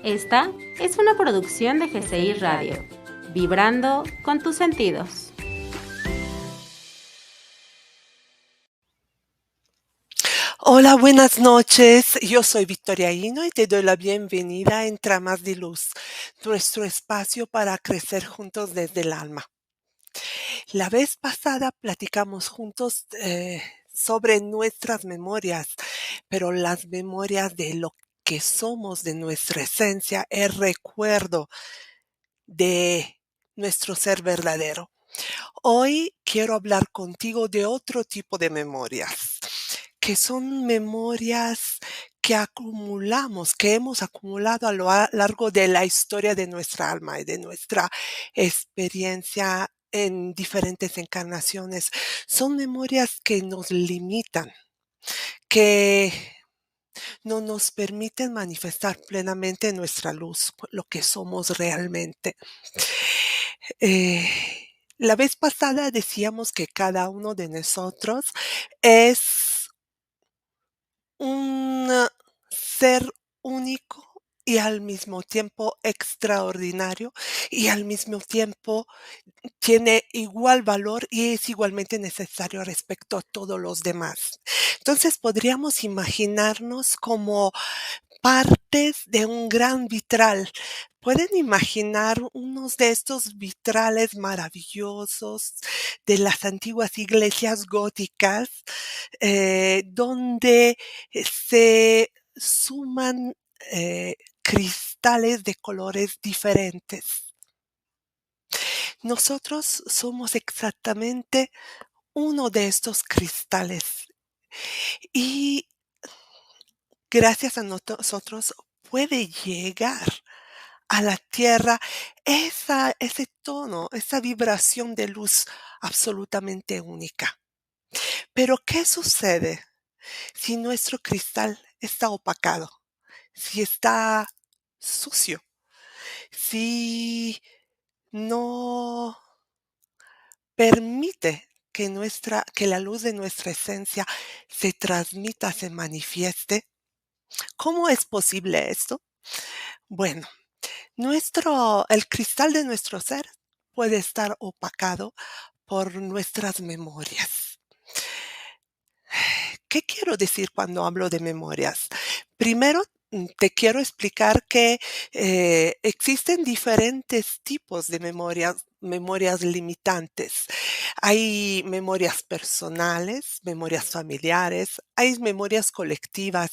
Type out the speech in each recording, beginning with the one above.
Esta es una producción de GCI Radio, vibrando con tus sentidos. Hola, buenas noches. Yo soy Victoria Hino y te doy la bienvenida a Entramas de Luz, nuestro espacio para crecer juntos desde el alma. La vez pasada platicamos juntos sobre nuestras memorias, pero las memorias de lo que somos, de nuestra esencia, el recuerdo de nuestro ser verdadero. Hoy quiero hablar contigo de otro tipo de memorias, que son memorias que acumulamos, que hemos acumulado a lo largo de la historia de nuestra alma y de nuestra experiencia en diferentes encarnaciones. Son memorias que nos limitan, que no nos permiten manifestar plenamente nuestra luz, lo que somos realmente. Eh, la vez pasada decíamos que cada uno de nosotros es un ser único y al mismo tiempo extraordinario y al mismo tiempo tiene igual valor y es igualmente necesario respecto a todos los demás. Entonces podríamos imaginarnos como partes de un gran vitral. ¿Pueden imaginar unos de estos vitrales maravillosos de las antiguas iglesias góticas, donde se suman cristales de colores diferentes? Nosotros somos exactamente uno de estos cristales y gracias a nosotros puede llegar a la tierra ese tono, esa vibración de luz absolutamente única. Pero ¿qué sucede si nuestro cristal está opacado? Si está sucio, si no permite que la luz de nuestra esencia se transmita, se manifieste. ¿Cómo es posible esto? Bueno, el cristal de nuestro ser puede estar opacado por nuestras memorias. ¿Qué quiero decir cuando hablo de memorias? Primero, te quiero explicar que existen diferentes tipos de memorias limitantes. Hay memorias personales, memorias familiares, hay memorias colectivas.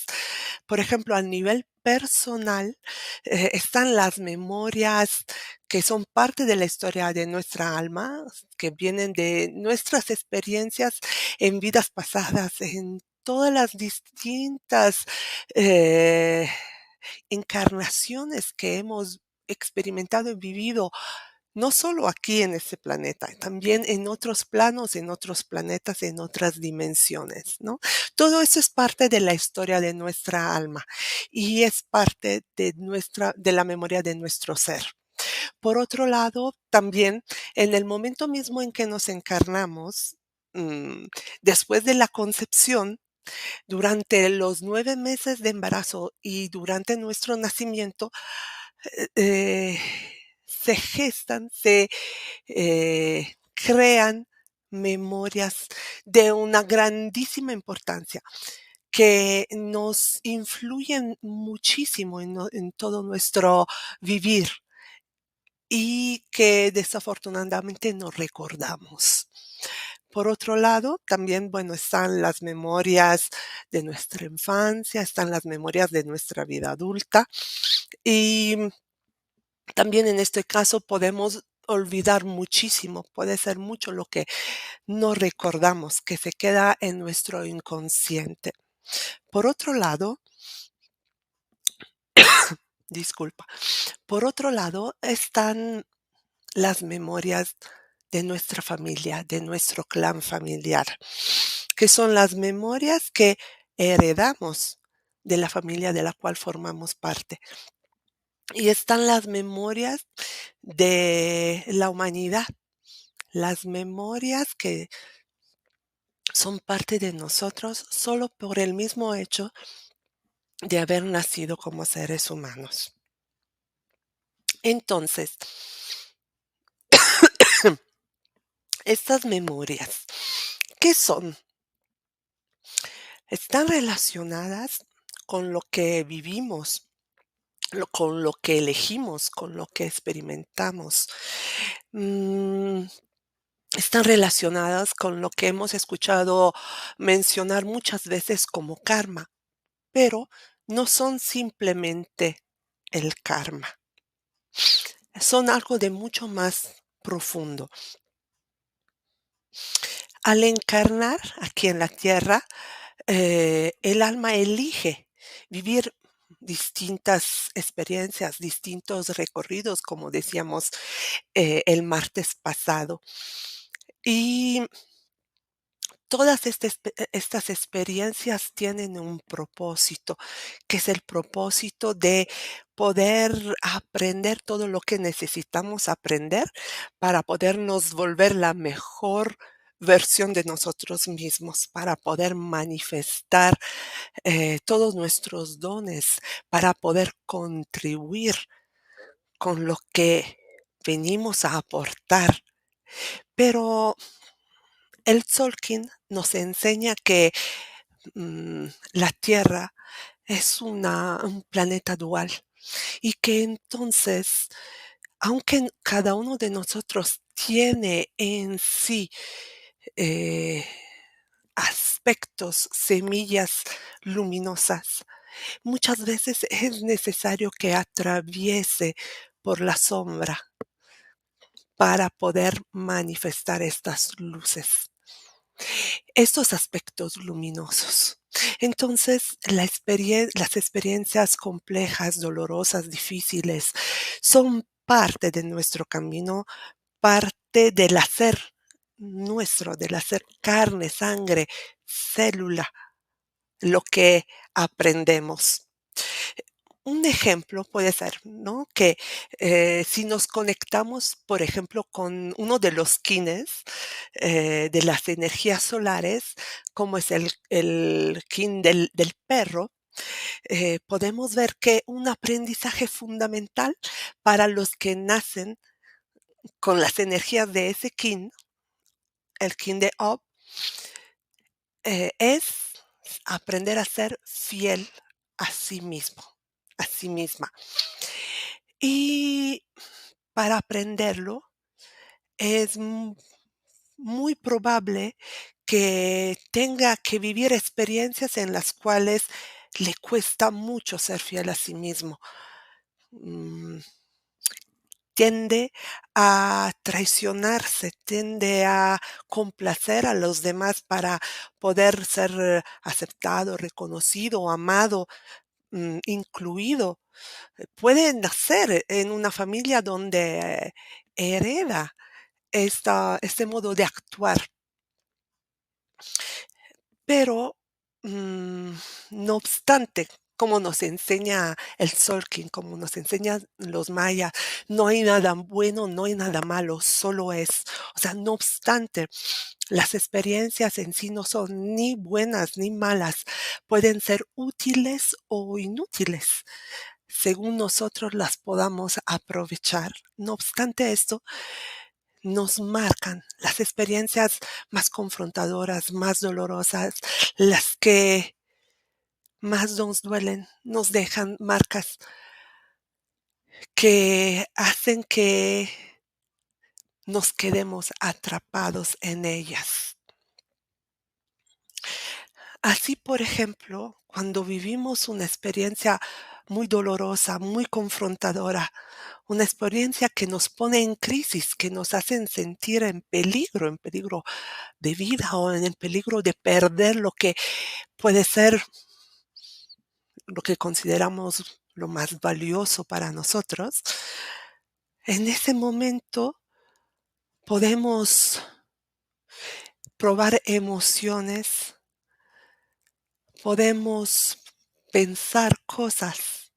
Por ejemplo, a nivel personal, están las memorias que son parte de la historia de nuestra alma, que vienen de nuestras experiencias en vidas pasadas, en todas las distintas eh, encarnaciones que hemos experimentado y vivido, no solo aquí en este planeta, también en otros planos, en otros planetas, en otras dimensiones, ¿no? Todo eso es parte de la historia de nuestra alma y es parte de la memoria de nuestro ser. Por otro lado, también en el momento mismo en que nos encarnamos, mm, después de la concepción, durante los 9 meses de embarazo y durante nuestro nacimiento, eh, eh, se gestan, se crean memorias de una grandísima importancia que nos influyen muchísimo en todo nuestro vivir y que desafortunadamente no recordamos. Por otro lado, también, bueno, están las memorias de nuestra infancia, están las memorias de nuestra vida adulta y también en este caso podemos olvidar muchísimo, puede ser mucho lo que no recordamos, que se queda en nuestro inconsciente. Por otro lado, disculpa, por otro lado están las memorias de nuestra familia, de nuestro clan familiar, que son las memorias que heredamos de la familia de la cual formamos parte. Y están las memorias de la humanidad, las memorias que son parte de nosotros solo por el mismo hecho de haber nacido como seres humanos. Entonces, estas memorias, ¿qué son? Están relacionadas con lo que vivimos, con lo que elegimos, con lo que experimentamos. Mm, Están relacionadas con lo que hemos escuchado mencionar muchas veces como karma, pero no son simplemente el karma, son algo de mucho más profundo. Al encarnar aquí en la tierra, el alma elige vivir distintas experiencias, distintos recorridos, como decíamos el martes pasado. Y todas estas experiencias tienen un propósito, que es el propósito de poder aprender todo lo que necesitamos aprender para podernos volver la mejor versión de nosotros mismos, para poder manifestar todos nuestros dones, para poder contribuir con lo que venimos a aportar. Pero el Tzolk'in nos enseña que la Tierra es un planeta dual y que entonces, aunque cada uno de nosotros tiene en sí eh, aspectos, semillas luminosas, muchas veces es necesario que atraviese por la sombra para poder manifestar estas luces, estos aspectos luminosos. Entonces, las experiencias complejas, dolorosas, difíciles, son parte de nuestro camino, parte del hacer nuestro, del hacer carne, sangre, célula, lo que aprendemos. Un ejemplo puede ser, ¿no? Que si nos conectamos, por ejemplo, con uno de los kines de las energías solares, como es el kin del perro, podemos ver que un aprendizaje fundamental para los que nacen con las energías de ese kin, el kin de Ob, es aprender a ser fiel a sí mismo, a sí misma. Y para aprenderlo es muy probable que tenga que vivir experiencias en las cuales le cuesta mucho ser fiel a sí mismo. Mm, Tiende a traicionarse, tiende a complacer a los demás para poder ser aceptado, reconocido, amado, incluido. Puede nacer en una familia donde hereda este modo de actuar, pero mm, no obstante, como nos enseña el Solkin, como nos enseñan los mayas, no hay nada bueno, no hay nada malo, solo es. O sea, no obstante, las experiencias en sí no son ni buenas ni malas, pueden ser útiles o inútiles, según nosotros las podamos aprovechar. No obstante esto, nos marcan las experiencias más confrontadoras, más dolorosas, las que más nos duelen, nos dejan marcas que hacen que nos quedemos atrapados en ellas. Así, por ejemplo, cuando vivimos una experiencia muy dolorosa, muy confrontadora, una experiencia que nos pone en crisis, que nos hacen sentir en peligro de vida o en el peligro de perder lo que puede ser lo que consideramos lo más valioso para nosotros, en ese momento podemos probar emociones, podemos pensar cosas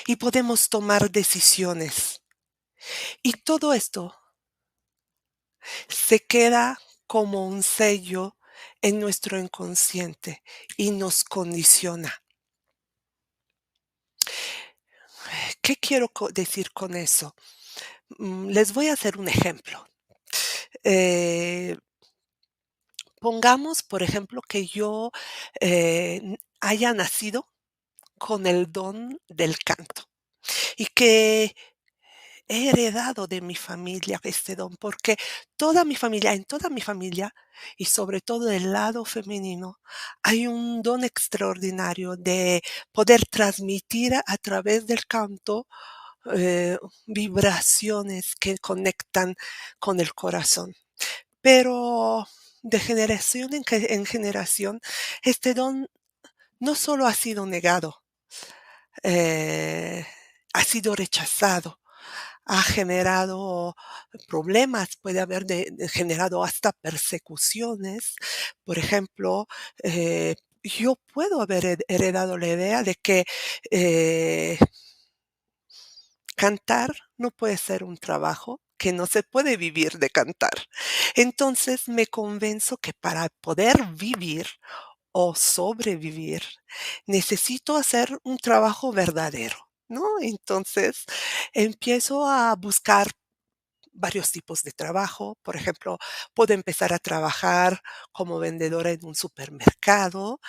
y podemos tomar decisiones. Y todo esto se queda como un sello en nuestro inconsciente y nos condiciona. ¿Qué quiero decir con eso? Les voy a hacer un ejemplo. Eh, Pongamos, por ejemplo, que yo haya nacido con el don del canto y que he heredado de mi familia este don, porque en toda mi familia, y sobre todo del lado femenino, hay un don extraordinario de poder transmitir a través del canto eh, vibraciones que conectan con el corazón. Pero de generación en generación, este don no solo ha sido negado, eh, ha sido rechazado, ha generado problemas, puede haber generado hasta persecuciones. Por ejemplo, yo puedo haber heredado la idea de que eh, cantar no puede ser un trabajo, que no se puede vivir de cantar. Entonces me convenzo que para poder vivir o sobrevivir, necesito hacer un trabajo verdadero, ¿no? Entonces empiezo a buscar varios tipos de trabajo. Por ejemplo, puedo empezar a trabajar como vendedora en un supermercado.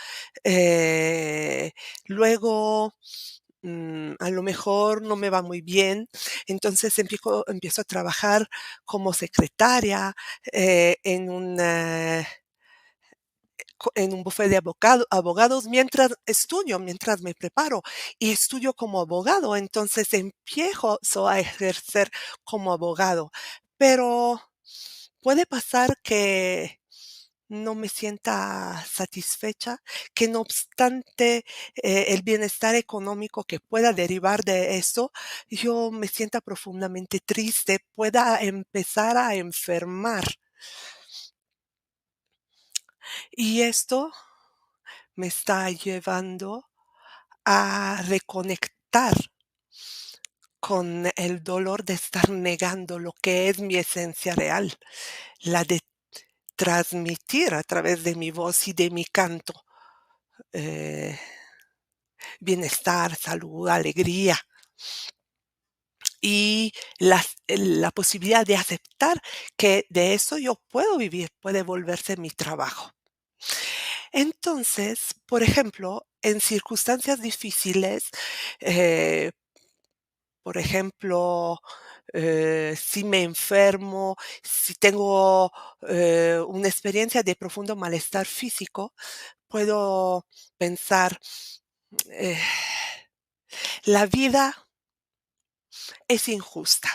eh, Luego, a lo mejor no me va muy bien, entonces empiezo a trabajar como secretaria en en un bufete de abogados mientras estudio, mientras me preparo y estudio como abogado, entonces empiezo a ejercer como abogado. Pero puede pasar que no me sienta satisfecha, que no obstante el bienestar económico que pueda derivar de eso, yo me sienta profundamente triste, pueda empezar a enfermar. Y esto me está llevando a reconectar con el dolor de estar negando lo que es mi esencia real, la de transmitir a través de mi voz y de mi canto eh, bienestar, salud, alegría y la posibilidad de aceptar que de eso yo puedo vivir, puede volverse mi trabajo. Entonces, por ejemplo, en circunstancias difíciles, eh, por ejemplo, si me enfermo, si tengo una experiencia de profundo malestar físico, puedo pensar, eh, la vida es injusta.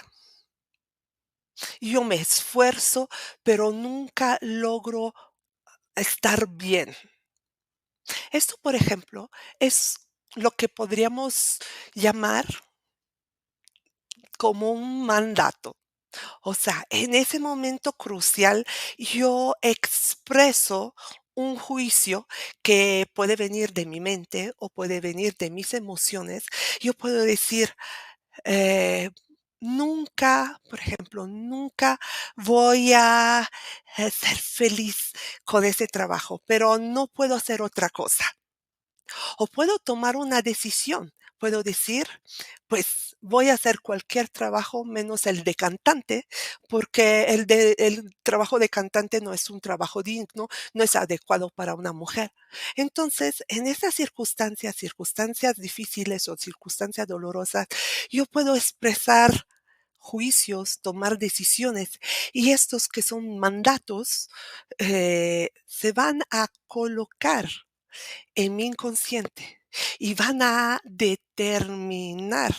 Yo me esfuerzo, pero nunca logro estar bien. Esto, por ejemplo, es lo que podríamos llamar como un mandato. O sea, en ese momento crucial yo expreso un juicio que puede venir de mi mente o puede venir de mis emociones. Yo puedo decir, eh, nunca, por ejemplo, nunca voy a ser feliz con ese trabajo, pero no puedo hacer otra cosa. O puedo tomar una decisión. Puedo decir, pues voy a hacer cualquier trabajo menos el de cantante, porque el trabajo de cantante no es un trabajo digno, no es adecuado para una mujer. Entonces, en esas circunstancias, circunstancias difíciles o circunstancias dolorosas, yo puedo expresar juicios, tomar decisiones y estos que son mandatos se van a colocar en mi inconsciente y van a determinar,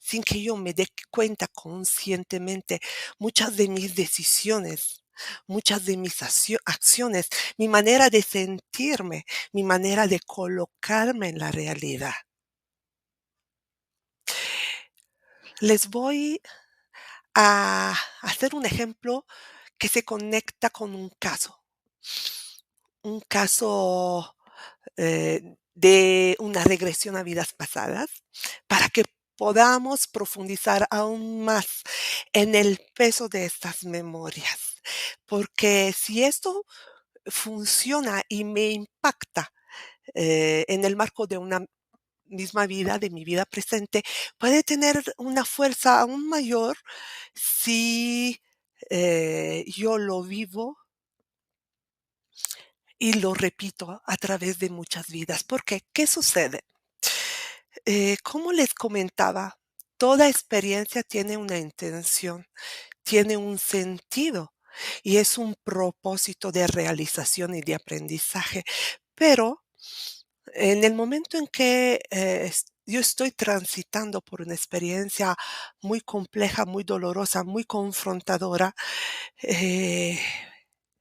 sin que yo me dé cuenta conscientemente, muchas de mis decisiones, muchas de mis acciones, mi manera de sentirme, mi manera de colocarme en la realidad. Les voy a hacer un ejemplo que se conecta con un caso de una regresión a vidas pasadas, para que podamos profundizar aún más en el peso de estas memorias. Porque si esto funciona y me impacta en el marco misma vida, de mi vida presente, puede tener una fuerza aún mayor si yo lo vivo y lo repito a través de muchas vidas. ¿Por qué? ¿Qué sucede? Como les comentaba, toda experiencia tiene una intención, tiene un sentido y es un propósito de realización y de aprendizaje. Pero en el momento en que yo estoy transitando por una experiencia muy compleja, muy dolorosa, muy confrontadora, eh,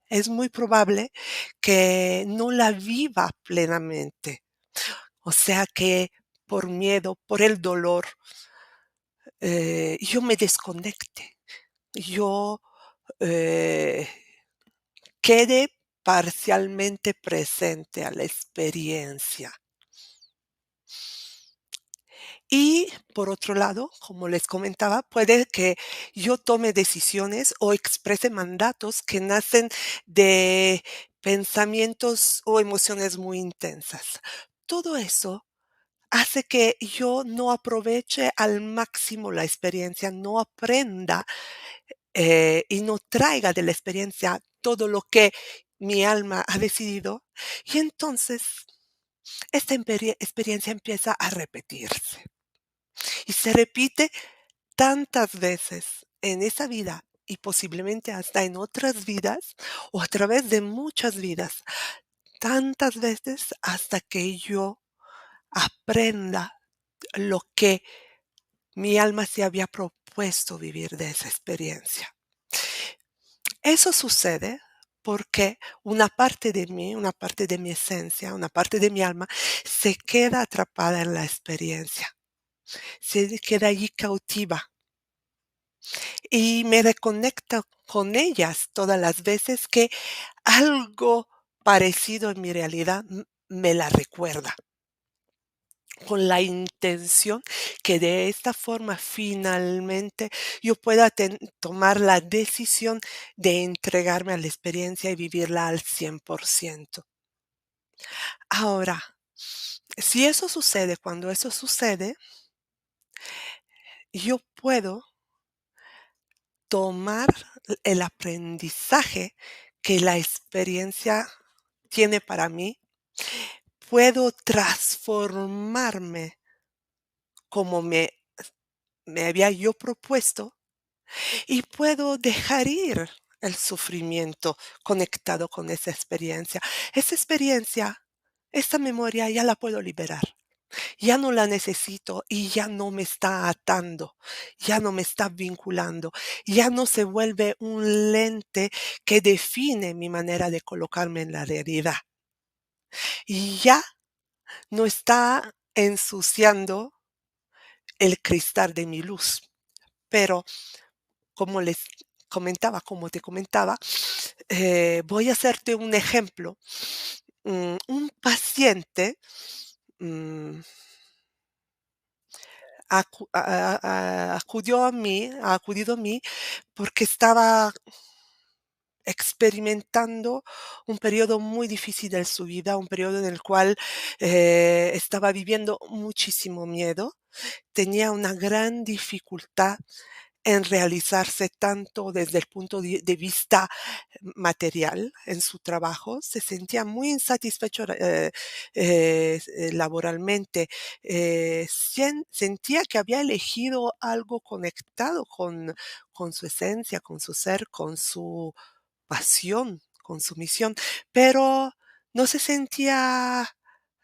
es muy probable que no la viva plenamente. O sea que por miedo, por el dolor, yo me desconecte, yo eh, quede parcialmente presente a la experiencia. Y por otro lado, como les comentaba, puede que yo tome decisiones o exprese mandatos que nacen de pensamientos o emociones muy intensas. Todo eso hace que yo no aproveche al máximo la experiencia, no aprenda y no traiga de la experiencia todo lo que mi alma ha decidido. Y entonces esta experiencia empieza a repetirse y se repite tantas veces en esa vida y posiblemente hasta en otras vidas o a través de muchas vidas, tantas veces hasta que yo aprenda lo que mi alma se había propuesto vivir de esa experiencia. Eso sucede porque una parte de mí, una parte de mi esencia, una parte de mi alma se queda atrapada en la experiencia, se queda allí cautiva y me reconecto con ellas todas las veces que algo parecido en mi realidad me la recuerda, con la intención que de esta forma finalmente yo pueda tomar la decisión de entregarme a la experiencia y vivirla al 100%. Ahora, si eso sucede, cuando eso sucede, yo puedo tomar el aprendizaje que la experiencia tiene para mí, puedo transformarme como me había yo propuesto y puedo dejar ir el sufrimiento conectado con esa experiencia. Esa experiencia, esta memoria ya la puedo liberar. Ya no la necesito y ya no me está atando, ya no me está vinculando, ya no se vuelve un lente que define mi manera de colocarme en la realidad. Y ya no está ensuciando el cristal de mi luz. Pero como les comentaba, como te comentaba, voy a hacerte un ejemplo. Un paciente mm, ha acudido a mí porque estaba experimentando un periodo muy difícil de su vida, un periodo en el cual estaba viviendo muchísimo miedo, tenía una gran dificultad en realizarse tanto desde el punto de vista material en su trabajo, se sentía muy insatisfecho laboralmente, sentía que había elegido algo conectado con su esencia, con su ser, con su pasión, con su misión, pero no se sentía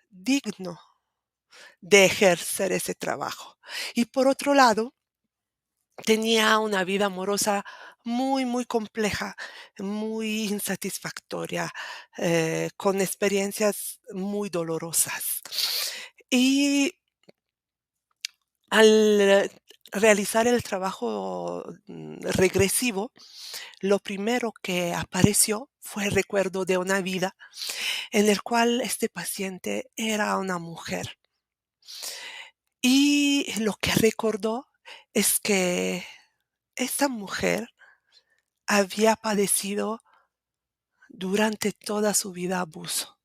digno de ejercer ese trabajo. Y por otro lado, tenía una vida amorosa muy, muy compleja, muy insatisfactoria, con experiencias muy dolorosas. Y al realizar el trabajo regresivo, lo primero que apareció fue el recuerdo de una vida en el cual este paciente era una mujer. Y lo que recordó es que esta mujer había padecido durante toda su vida abuso.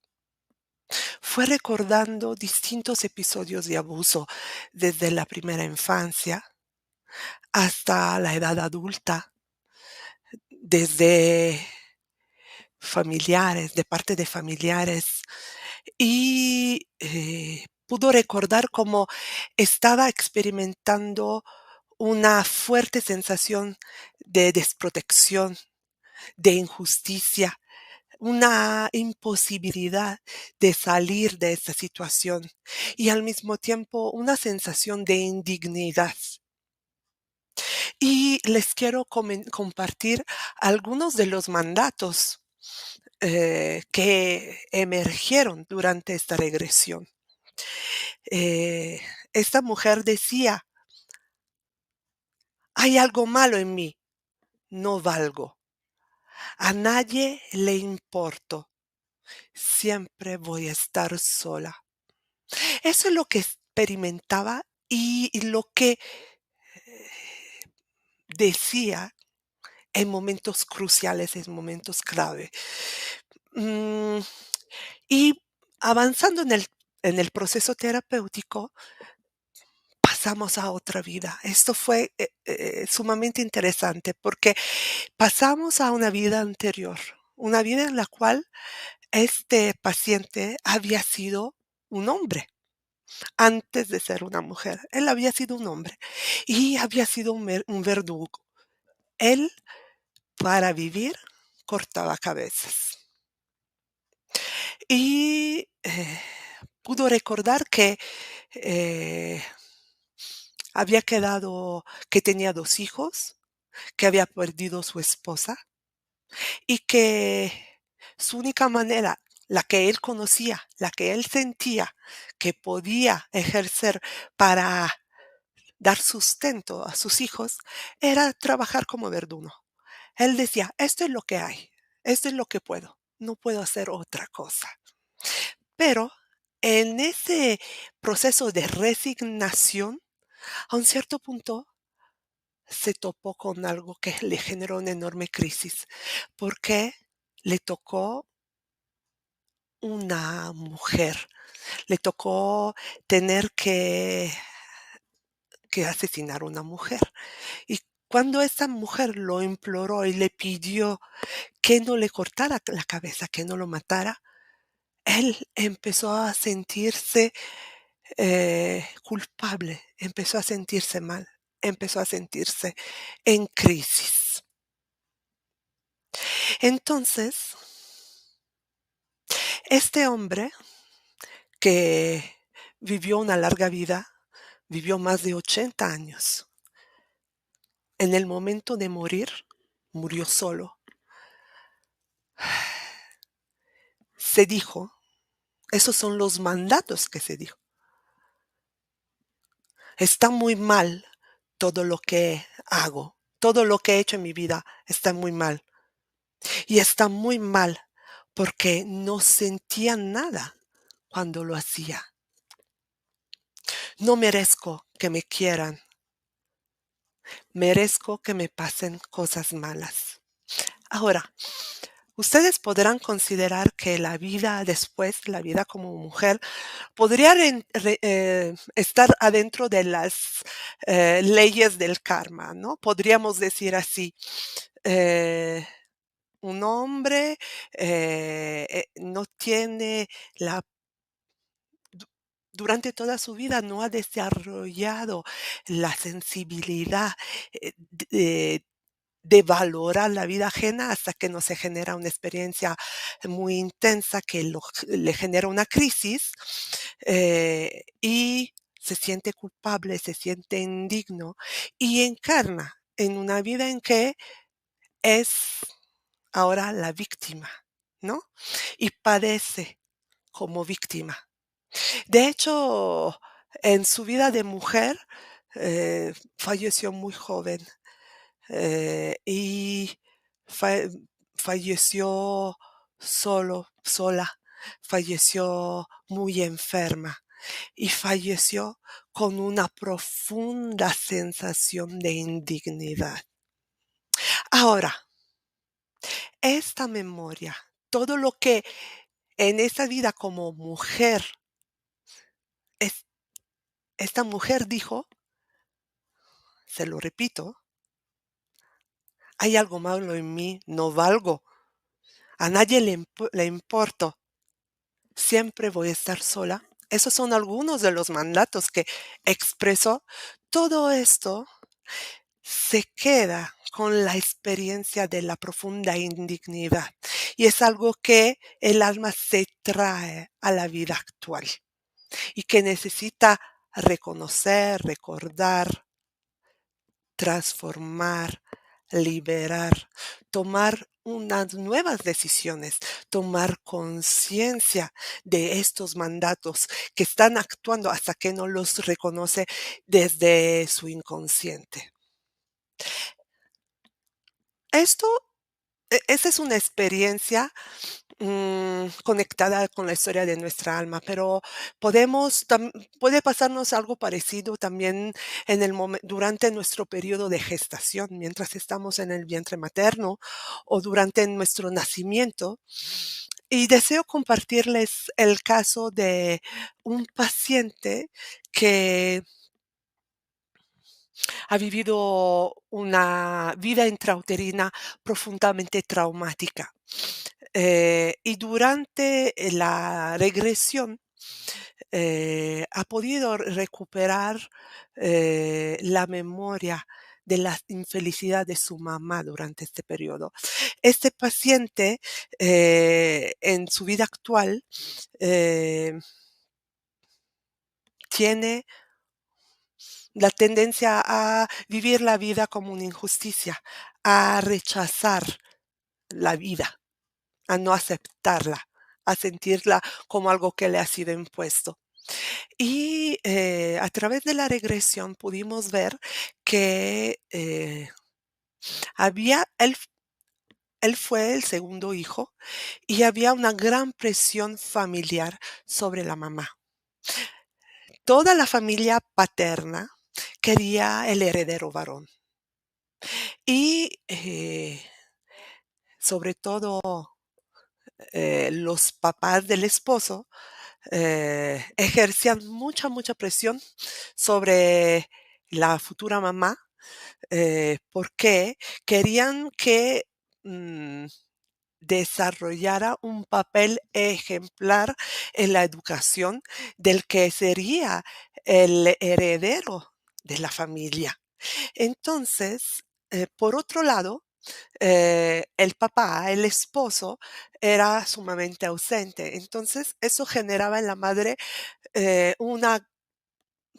Fue recordando distintos episodios de abuso desde la primera infancia hasta la edad adulta, desde familiares, de parte de familiares, y pudo recordar cómo estaba experimentando una fuerte sensación de desprotección, de injusticia, una imposibilidad de salir de esa situación y al mismo tiempo una sensación de indignidad. Y les quiero compartir algunos de los mandatos que emergieron durante esta regresión. Eh, Esta mujer decía, hay algo malo en mí, no valgo, a nadie le importo, siempre voy a estar sola. Eso es lo que experimentaba y lo que decía en momentos cruciales, en momentos clave. Mm, y avanzando en el proceso terapéutico, pasamos a otra vida. Esto fue sumamente interesante porque pasamos a una vida anterior, una vida en la cual este paciente había sido un hombre antes de ser una mujer. Él había sido un hombre y había sido un verdugo. Él, para vivir, cortaba cabezas. Y pudo recordar que eh, que tenía 2 hijos, que había perdido su esposa y que su única manera, la que él conocía, la que él sentía que podía ejercer para dar sustento a sus hijos, era trabajar como verdugo. Él decía, esto es lo que hay, esto es lo que puedo, no puedo hacer otra cosa. Pero en ese proceso de resignación, a un cierto punto se topó con algo que le generó una enorme crisis, porque le tocó una mujer, le tocó tener que asesinar a una mujer. Y cuando esa mujer lo imploró y le pidió que no le cortara la cabeza, que no lo matara, él empezó a sentirse culpable, empezó a sentirse mal, empezó a sentirse en crisis. Entonces, este hombre que vivió una larga vida, vivió más de 80 años. En el momento de morir, murió solo. Se dijo, esos son los mandatos que se dijo. Está muy mal todo lo que hago, todo lo que he hecho en mi vida está muy mal. Y está muy mal porque no sentía nada cuando lo hacía. No merezco que me quieran, merezco que me pasen cosas malas. Ahora, ustedes podrán considerar que la vida después, la vida como mujer, podría estar adentro de las leyes del karma, ¿no? Podríamos decir así. eh, un hombre no tiene la du- durante toda su vida no ha desarrollado la sensibilidad de valorar la vida ajena hasta que no se genera una experiencia muy intensa que le genera una crisis y se siente culpable, se siente indigno y encarna en una vida en que es ahora la víctima, ¿no? Y padece como víctima. De hecho, en su vida de mujer, falleció muy joven y fa- falleció sola, falleció muy enferma y falleció con una profunda sensación de indignidad. Ahora, esta memoria, todo lo que En esa vida como mujer, es esta mujer dijo, se lo repito: "Hay algo malo en mí, no valgo, a nadie le importo, siempre voy a estar sola". Esos son algunos de los mandatos que expresó. Todo esto se queda con la experiencia de la profunda indignidad y es algo que el alma se trae a la vida actual y que necesita reconocer, recordar, transformar, liberar, tomar unas nuevas decisiones, tomar conciencia de estos mandatos que están actuando hasta que no los reconoce desde su inconsciente. Esto, esa es una experiencia conectada con la historia de nuestra alma, pero puede pasarnos algo parecido también durante nuestro periodo de gestación, mientras estamos en el vientre materno o durante nuestro nacimiento. Y deseo compartirles el caso de un paciente que ha vivido una vida intrauterina profundamente traumática. Y durante la regresión, ha podido recuperar, la memoria de la infelicidad de su mamá durante este periodo. Este paciente, en su vida actual, eh, tiene la tendencia a vivir la vida como una injusticia, a rechazar la vida, a no aceptarla, a sentirla como algo que le ha sido impuesto. Y a través de la regresión pudimos ver que había, él fue el segundo hijo y había una gran presión familiar sobre la mamá. Toda la familia paterna quería el heredero varón y sobre todo los papás del esposo ejercían mucha presión sobre la futura mamá, porque querían que mm, desarrollara un papel ejemplar en la educación del que sería el heredero de la familia. Entonces, por otro lado, el papá, el esposo, era sumamente ausente. Entonces, eso generaba en la madre una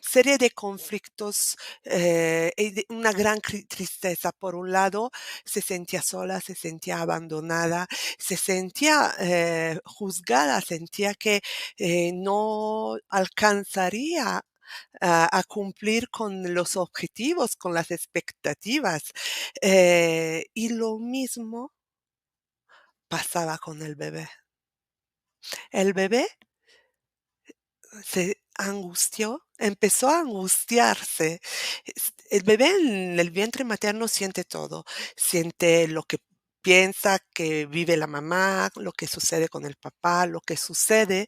serie de conflictos y de una gran tristeza. Por un lado, se sentía sola, se sentía abandonada, se sentía juzgada, sentía que no alcanzaría a cumplir con los objetivos, con las expectativas. Y lo mismo pasaba con el bebé. El bebé se angustió, empezó a angustiarse. El bebé en el vientre materno siente todo, siente lo que piensa que vive la mamá, lo que sucede con el papá, lo que sucede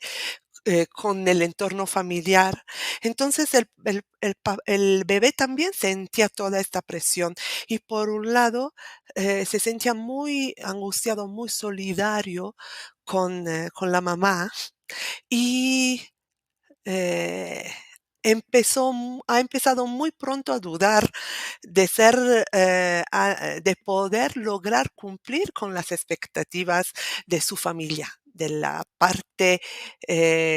con el entorno familiar. Entonces el bebé también sentía toda esta presión y por un lado se sentía muy angustiado, muy solidario con la mamá y eh, ha empezado muy pronto a dudar de de poder lograr cumplir con las expectativas de su familia, de la parte,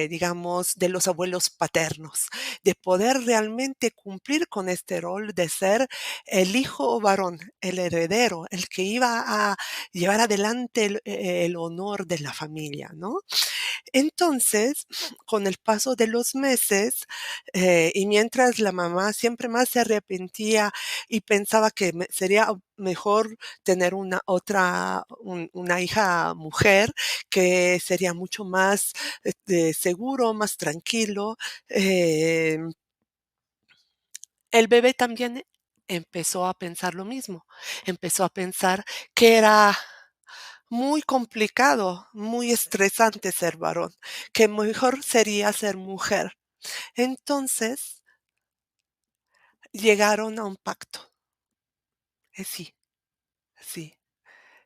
digamos, de los abuelos paternos, de poder realmente cumplir con este rol de ser el hijo varón, el heredero, el que iba a llevar adelante el honor de la familia, ¿no? Entonces, con el paso de los meses, y mientras la mamá siempre más se arrepentía y pensaba que sería mejor tener una hija mujer, que sería mucho más seguro, más tranquilo, em, el bebé también empezó a pensar lo mismo, empezó a pensar que era muy complicado, muy estresante ser varón, que mejor sería ser mujer. Entonces llegaron a un pacto. Sí, sí.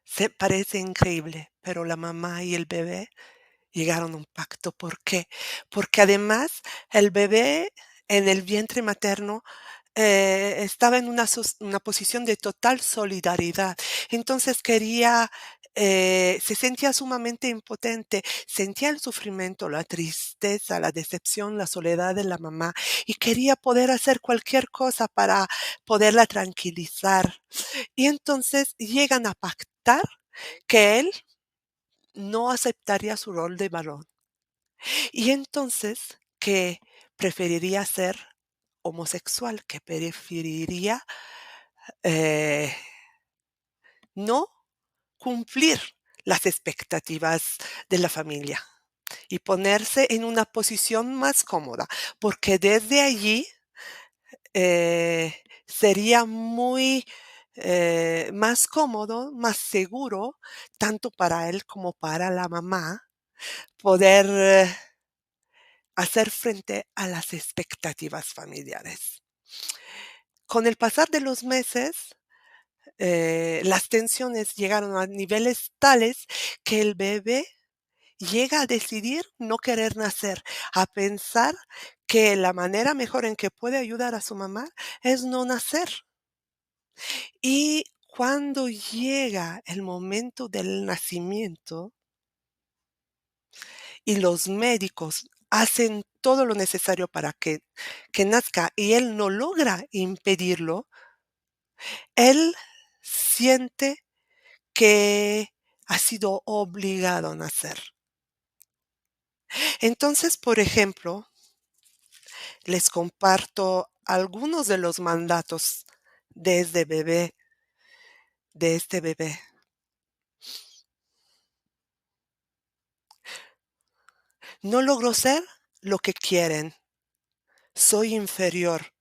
Se parece increíble, pero la mamá y el bebé llegaron a un pacto. ¿Por qué? Porque además el bebé en el vientre materno estaba en una posición de total solidaridad. Entonces se sentía sumamente impotente, sentía el sufrimiento, la tristeza, la decepción, la soledad de la mamá y quería poder hacer cualquier cosa para poderla tranquilizar. Y entonces llegan a pactar que él no aceptaría su rol de varón y entonces que preferiría ser homosexual, que preferiría eh, no cumplir las expectativas de la familia y ponerse en una posición más cómoda, porque desde allí sería muy más cómodo, más seguro, tanto para él como para la mamá, poder hacer frente a las expectativas familiares. Con el pasar de los meses, las tensiones llegaron a niveles tales que el bebé llega a decidir no querer nacer, a pensar que la manera mejor en que puede ayudar a su mamá es no nacer. Y cuando llega el momento del nacimiento y los médicos hacen todo lo necesario para que nazca y él no logra impedirlo, él siente que ha sido obligado a nacer. Entonces, por ejemplo, les comparto algunos de los mandatos de este bebé, de este bebé. No logro ser lo que quieren. Soy inferior.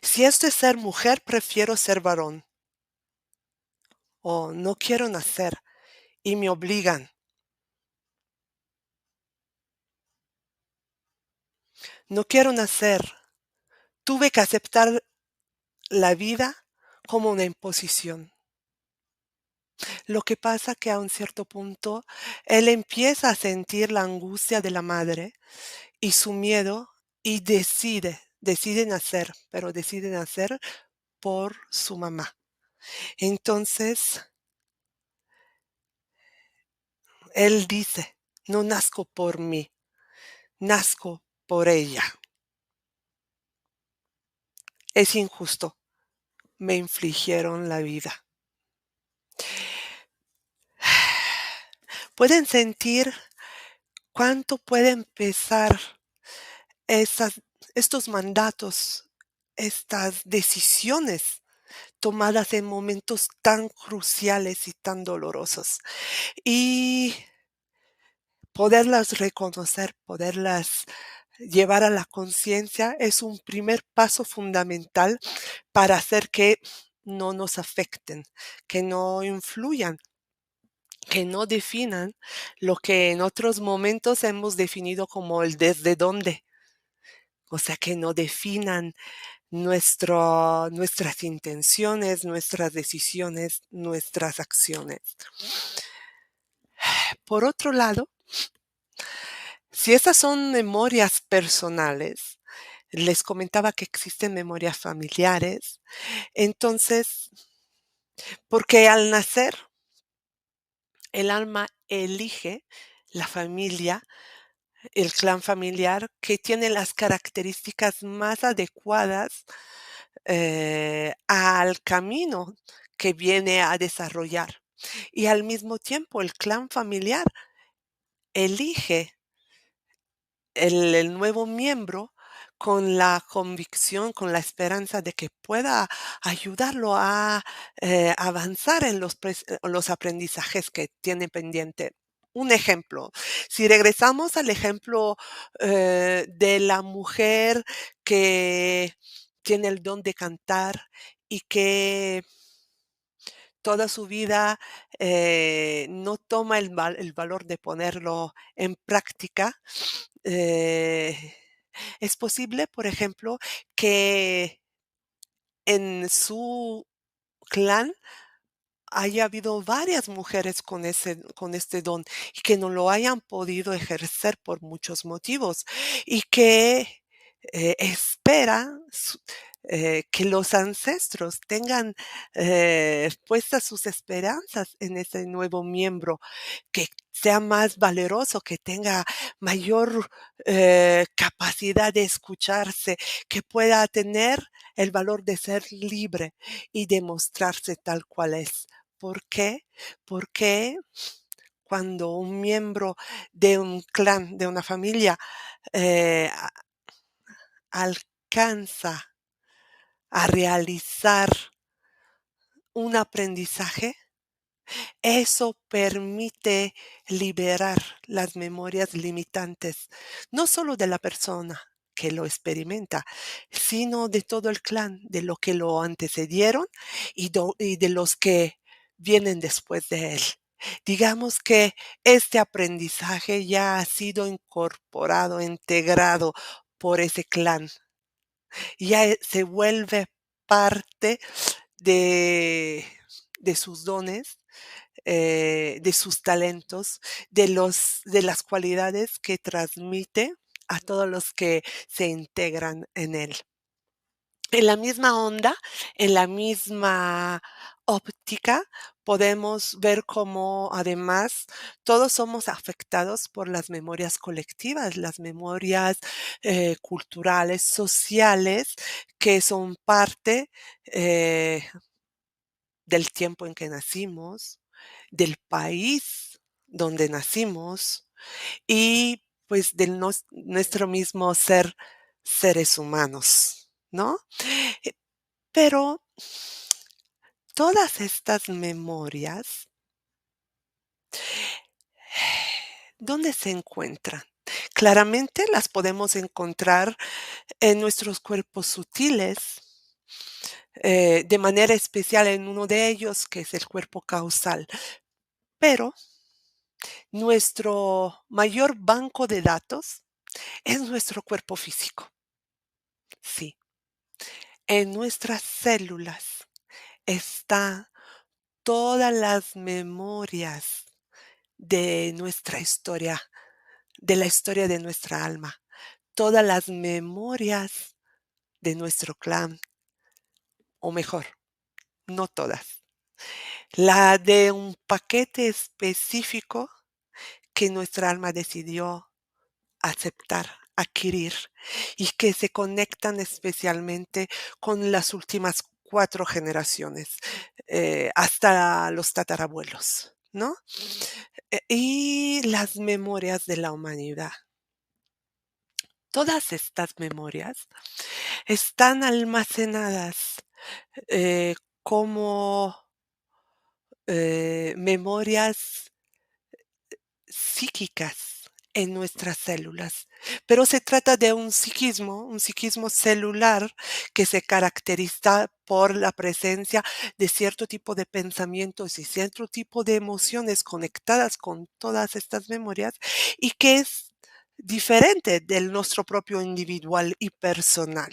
Si esto es ser mujer, prefiero ser varón. O no quiero nacer y me obligan. No quiero nacer. Tuve que aceptar la vida como una imposición. Lo que pasa que a un cierto punto él empieza a sentir la angustia de la madre y su miedo y decide nacer, pero decide nacer por su mamá. Entonces, él dice, no nazco por mí, nazco por ella. Es injusto, me infligieron la vida. Pueden sentir cuánto pueden pesar esas, estos mandatos, estas decisiones tomadas en momentos tan cruciales y tan dolorosos. Y poderlas reconocer, poderlas llevar a la conciencia es un primer paso fundamental para hacer que no nos afecten, que no influyan, que no definan lo que en otros momentos hemos definido como el desde dónde. O sea, que no definan nuestras intenciones, nuestras decisiones, nuestras acciones. Por otro lado, si esas son memorias personales, les comentaba que existen memorias familiares, entonces, porque al nacer el alma elige la familia, el clan familiar que tiene las características más adecuadas al camino que viene a desarrollar. Y al mismo tiempo el clan familiar elige el nuevo miembro con la convicción, con la esperanza de que pueda ayudarlo a avanzar en los aprendizajes que tiene pendiente. Un ejemplo, si regresamos al ejemplo de la mujer que tiene el don de cantar y que toda su vida no toma el valor de ponerlo en práctica, eh, es posible, por ejemplo, que en su clan haya habido varias mujeres con este don y que no lo hayan podido ejercer por muchos motivos y que espera que los ancestros tengan puestas sus esperanzas en ese nuevo miembro, que sea más valeroso, que tenga mayor capacidad de escucharse, que pueda tener el valor de ser libre y demostrarse tal cual es. ¿Por qué? Porque cuando un miembro de un clan, de una familia, alcanza a realizar un aprendizaje, eso permite liberar las memorias limitantes, no solo de la persona que lo experimenta, sino de todo el clan, de lo que lo antecedieron y de los que vienen después de él. Digamos que este aprendizaje ya ha sido incorporado, integrado por ese clan, ya se vuelve parte de, de sus dones, de sus talentos, de las cualidades que transmite a todos los que se integran en él. En la misma onda, en la misma óptica, podemos ver cómo además todos somos afectados por las memorias colectivas, las memorias culturales, sociales, que son parte eh, del tiempo en que nacimos, del país donde nacimos y pues de nuestro mismo ser seres humanos, ¿no? Eh, Pero todas estas memorias, ¿dónde se encuentran? Claramente las podemos encontrar en nuestros cuerpos sutiles, de manera especial en uno de ellos, que es el cuerpo causal. Pero nuestro mayor banco de datos es nuestro cuerpo físico. Sí, en nuestras células están todas las memorias de nuestra historia, de la historia de nuestra alma, todas las memorias de nuestro clan, o mejor, no todas. La de un paquete específico que nuestra alma decidió aceptar, adquirir y que se conectan especialmente con las últimas 4 generaciones, hasta los tatarabuelos, ¿no? Y las memorias de la humanidad. Todas estas memorias están almacenadas como memorias psíquicas en nuestras células, pero se trata de un psiquismo celular que se caracteriza por la presencia de cierto tipo de pensamientos y cierto tipo de emociones conectadas con todas estas memorias y que es diferente del nuestro propio individual y personal.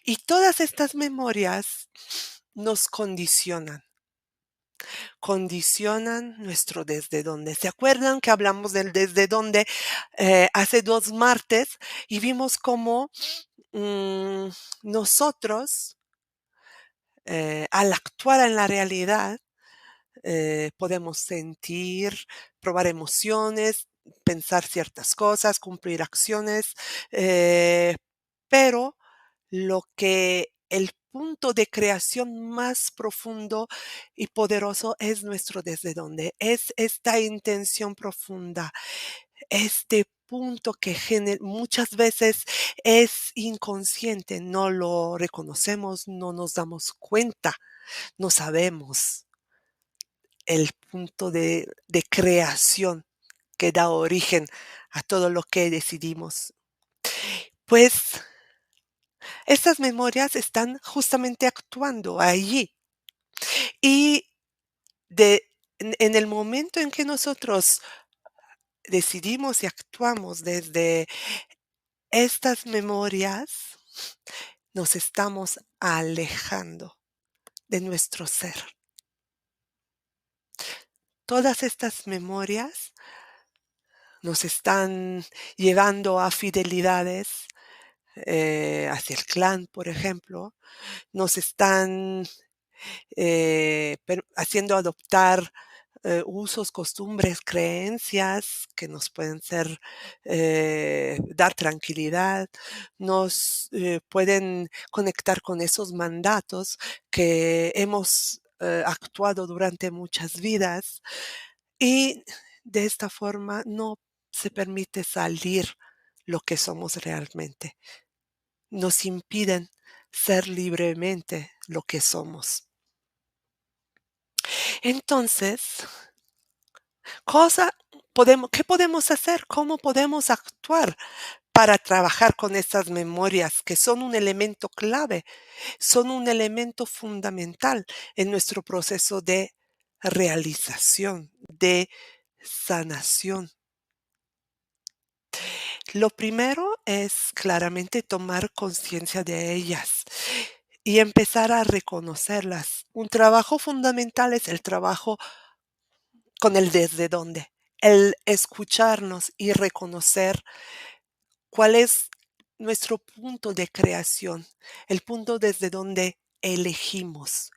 Y todas estas memorias nos condicionan nuestro desde dónde. ¿Se acuerdan que hablamos del desde dónde hace 2 martes y vimos cómo mm, nosotros, al actuar en la realidad, podemos sentir, probar emociones, pensar ciertas cosas, cumplir acciones, eh, pero el punto de creación más profundo y poderoso es nuestro desde dónde, es esta intención profunda, este punto que muchas veces es inconsciente, no lo reconocemos, no nos damos cuenta, no sabemos el punto de creación que da origen a todo lo que decidimos. Pues estas memorias están justamente actuando allí Y en el momento en que nosotros decidimos y actuamos desde estas memorias, nos estamos alejando de nuestro ser. Todas estas memorias nos están llevando a fidelidades hacia el clan, por ejemplo, nos están haciendo adoptar usos, costumbres, creencias que nos pueden dar tranquilidad, nos pueden conectar con esos mandatos que hemos actuado durante muchas vidas y de esta forma no se permite salir lo que somos realmente. Nos impiden ser libremente lo que somos. Entonces, cosa ¿qué podemos hacer? ¿Cómo podemos actuar para trabajar con estas memorias que son un elemento clave, son un elemento fundamental en nuestro proceso de realización, de sanación? Lo primero es claramente tomar conciencia de ellas y empezar a reconocerlas. Un trabajo fundamental es el trabajo con el desde dónde, el escucharnos y reconocer cuál es nuestro punto de creación, el punto desde donde elegimos.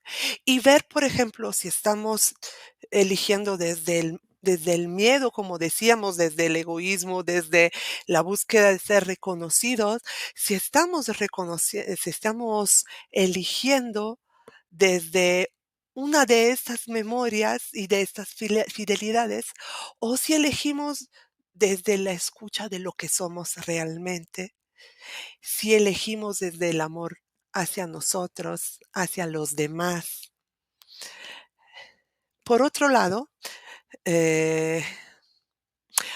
Y ver, por ejemplo, si estamos eligiendo desde el miedo, como decíamos, desde el egoísmo, desde la búsqueda de ser reconocidos, si estamos eligiendo desde una de estas memorias y de estas fidelidades, o si elegimos desde la escucha de lo que somos realmente, si elegimos desde el amor hacia nosotros, hacia los demás. Por otro lado, eh,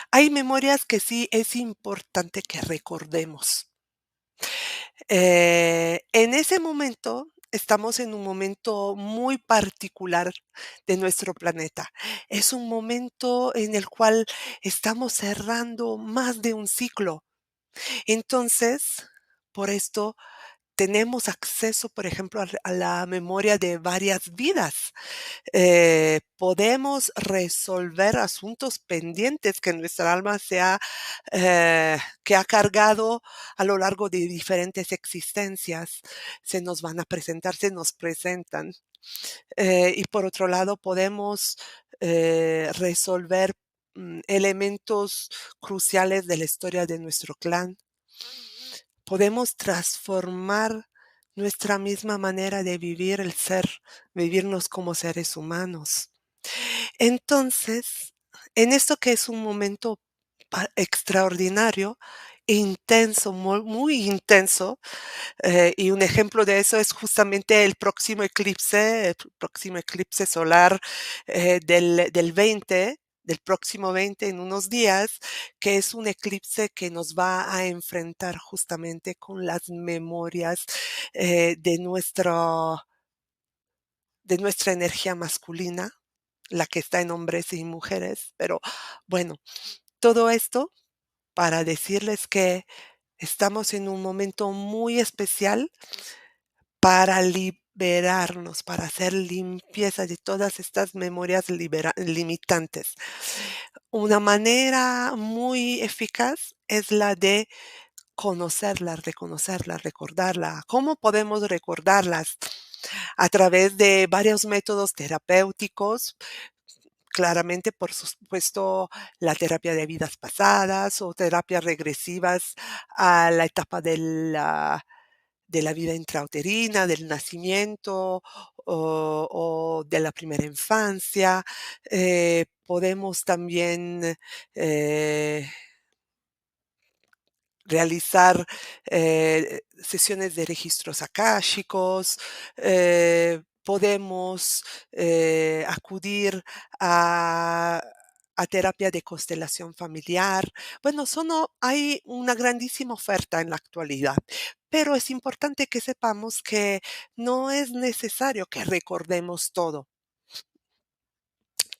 hay memorias que sí es importante que recordemos. En ese momento, estamos en un momento muy particular de nuestro planeta. Es un momento en el cual estamos cerrando más de un ciclo. Entonces, por esto tenemos acceso, por ejemplo, a la memoria de varias vidas. Podemos resolver asuntos pendientes que nuestra alma que ha cargado a lo largo de diferentes existencias. Se nos van a presentar, se nos presentan. Y por otro lado, podemos resolver elementos cruciales de la historia de nuestro clan. Podemos transformar nuestra misma manera de vivir el ser, vivirnos como seres humanos. Entonces, en esto que es un momento extraordinario, intenso, muy, muy intenso, y un ejemplo de eso es justamente el próximo eclipse solar del 20, del próximo 20 en unos días, que es un eclipse que nos va a enfrentar justamente con las memorias de nuestra energía masculina, la que está en hombres y mujeres. Pero bueno, todo esto para decirles que estamos en un momento muy especial para liberarnos, para hacer limpieza de todas estas memorias limitantes. Una manera muy eficaz es la de conocerlas, reconocerlas, recordarla. ¿Cómo podemos recordarlas? A través de varios métodos terapéuticos, claramente, por supuesto, la terapia de vidas pasadas o terapias regresivas a la etapa de la vida intrauterina, del nacimiento o de la primera infancia. Podemos también eh, realizar sesiones de registros akáshicos, podemos acudir a, a terapia de constelación familiar. Bueno, hay una grandísima oferta en la actualidad, pero es importante que sepamos que no es necesario que recordemos todo.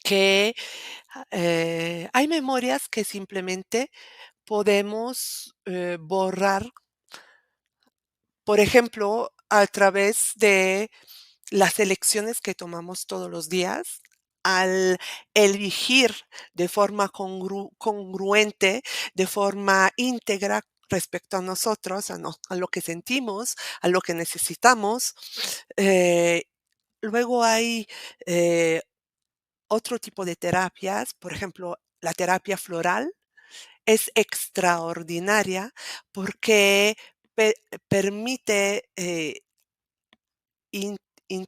que hay memorias que simplemente podemos borrar, por ejemplo, a través de las elecciones que tomamos todos los días, al elegir de forma congruente, de forma íntegra respecto a nosotros, a lo que sentimos, a lo que necesitamos. Eh, Luego hay eh, otro tipo de terapias, por ejemplo, la terapia floral es extraordinaria porque pe- permite in- in-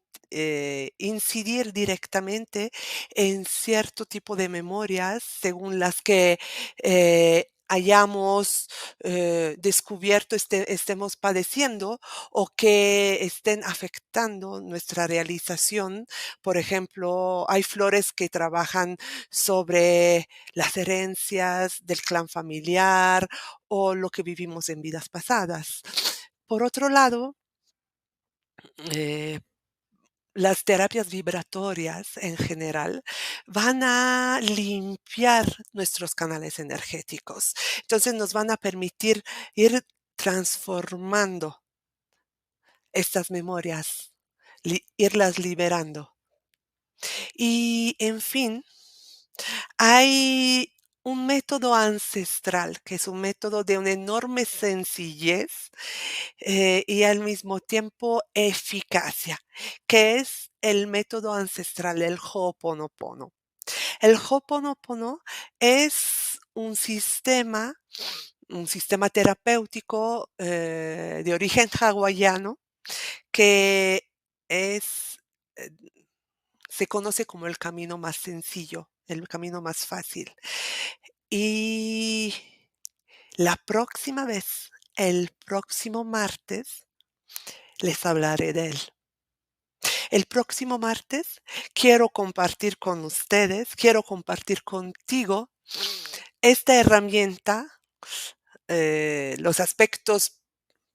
incidir directamente en cierto tipo de memorias según las que hayamos descubierto, estemos padeciendo o que estén afectando nuestra realización. Por ejemplo, hay flores que trabajan sobre las herencias del clan familiar o lo que vivimos en vidas pasadas. Por otro lado, eh, las terapias vibratorias en general van a limpiar nuestros canales energéticos. Entonces nos van a permitir ir transformando estas memorias, irlas liberando. Y en fin, hay un método ancestral, que es un método de una enorme sencillez y al mismo tiempo eficacia, que es el método ancestral, el Ho'oponopono. El Ho'oponopono es un sistema terapéutico de origen hawaiano que es, eh, se conoce como el camino más sencillo, el camino más fácil. Y la próxima vez, el próximo martes, les hablaré de él. El próximo martes quiero compartir con ustedes, quiero compartir contigo esta herramienta, los aspectos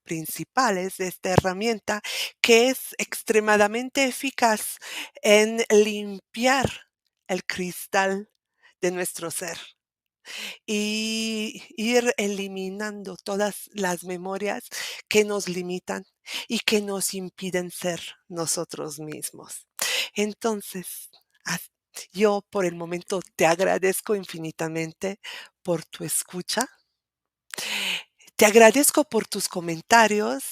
principales de esta herramienta que es extremadamente eficaz en limpiar el cristal de nuestro ser y ir eliminando todas las memorias que nos limitan y que nos impiden ser nosotros mismos. Entonces, haz- yo por el momento te agradezco infinitamente por tu escucha. Te agradezco por tus comentarios.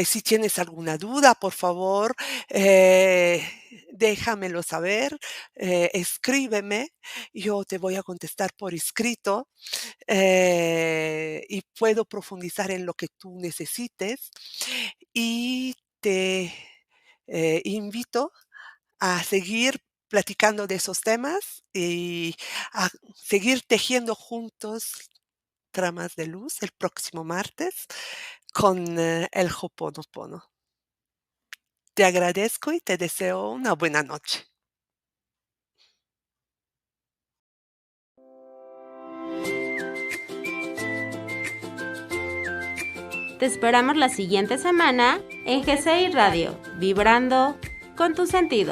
Si tienes alguna duda, por favor, eh, déjamelo saber, escríbeme, yo te voy a contestar por escrito y puedo profundizar en lo que tú necesites. Y te invito a seguir platicando de esos temas y a seguir tejiendo juntos tramas de luz el próximo martes con el Ho'oponopono. Te agradezco y te deseo una buena noche. Te esperamos la siguiente semana en GCI Radio, vibrando con tu sentido.